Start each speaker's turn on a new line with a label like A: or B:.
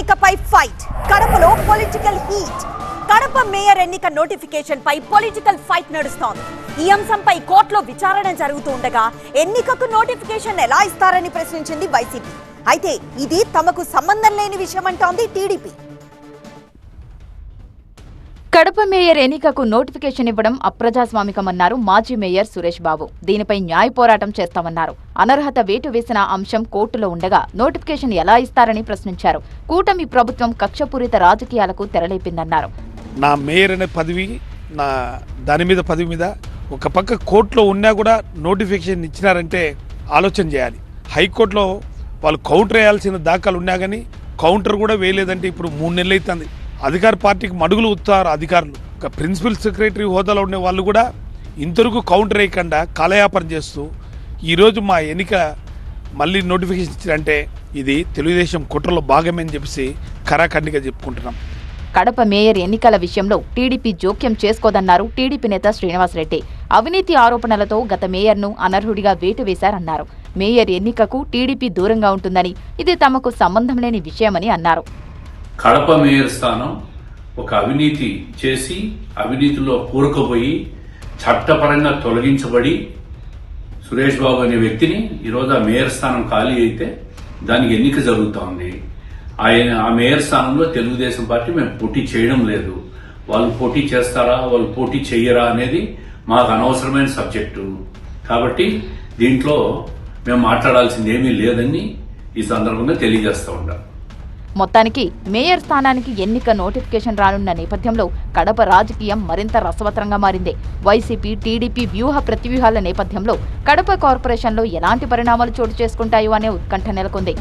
A: ఎన్నికపై fight, కడపలో political heat. Kadapa mayor ఎన్నిక notification పై political fight నడుస్తోంది. ఈ అంశంపై కోర్టులో విచారణ జరుగుతూ ఉండగా ఎన్నికకు నోటిఫికేషన్ ఎలా ఇస్తారని ప్రశ్నించింది వైసీపీ. అయితే ఇది తమకు సంబంధం లేని విషయం అంటోంది టీడీపీ.
B: కడప మేయర్ ఎన్నికకు నోటిఫికేషన్ ఇవ్వడం అప్రజాస్వామికమన్నారు మాజీ మేయర్ సురేష్ బాబు. దీనిపై న్యాయ పోరాటం చేస్తామన్నారు. అనర్హత వేటు వేసిన అంశం కోర్టులో ఉండగా నోటిఫికేషన్ ఎలా ఇస్తారని ప్రశ్నించారు. కూటమి ప్రభుత్వం కక్షపూరిత రాజకీయాలకు తెరలేపిందన్నారు.
C: నా మేయర్ అనే పదవి, నా దాని మీద పదవి మీద ఒక పక్క కోర్టులో ఉన్నా కూడా నోటిఫికేషన్ ఇచ్చినారంటే ఆలోచన చేయాలి. హైకోర్టులో వాళ్ళు కౌంటర్ వేయాల్సిన దాఖలు ఉన్నా కానీ కౌంటర్ కూడా వేయలేదంటే ఇప్పుడు 3 నెలలు అవుతుంది. అధికార పార్టీకి మడుగులు ఉత్తారు అధికారులు. ఒక ప్రిన్సిపల్ సెక్రటరీ హోదాలో ఉండే వాళ్ళు కూడా ఇంతవరకు కౌంటర్ వేయకుండా కాలయాపన చేస్తూ ఈరోజు మా ఎన్నిక మళ్ళీ నోటిఫికేషన్ ఇచ్చారంటే ఇది తెలుగుదేశం కుట్రలో భాగమని చెప్పేసి కరాఖండిగా చెప్పుకుంటున్నాం.
B: కడప మేయర్ ఎన్నికల విషయంలో టీడీపీ జోక్యం చేసుకోదన్నారు టీడీపీ నేత శ్రీనివాసరెడ్డి. అవినీతి ఆరోపణలతో గత మేయర్ను అనర్హుడిగా వేటు వేశారన్నారు. మేయర్ ఎన్నికకు టీడీపీ దూరంగా ఉంటుందని, ఇది తమకు సంబంధం లేని విషయమని అన్నారు.
D: కడప మేయర్ స్థానం ఒక అవినీతి చేసి అవినీతిలో కూరుకుపోయి చట్టపరంగా తొలగించబడి సురేష్ బాబు అనే వ్యక్తిని ఈరోజు ఆ మేయర్ స్థానం ఖాళీ అయితే దానికి ఎన్నిక జరుగుతోంది. ఆ మేయర్ స్థానంలో తెలుగుదేశం పార్టీ మేము పోటీ చేయడం లేదు. వాళ్ళు పోటీ చేస్తారా, వాళ్ళు పోటీ చెయ్యరా అనేది మాకు అనవసరమైన సబ్జెక్టు. కాబట్టి దీంట్లో మేము మాట్లాడాల్సింది ఏమీ లేదని ఈ సందర్భంగా తెలియజేస్తూ ఉంటాం.
B: మొత్తానికి మేయర్ స్థానానికి ఎన్నిక నోటిఫికేషన్ రానున్న నేపథ్యంలో కడప రాజకీయం మరింత రసవత్రంగా మారింది. వైసీపీ, టీడీపీ వ్యూహ ప్రతివ్యూహాల నేపథ్యంలో కడప కార్పొరేషన్లో ఎలాంటి పరిణామాలు చోటు చేసుకుంటాయో అనే ఉత్కంఠ నెలకొంది.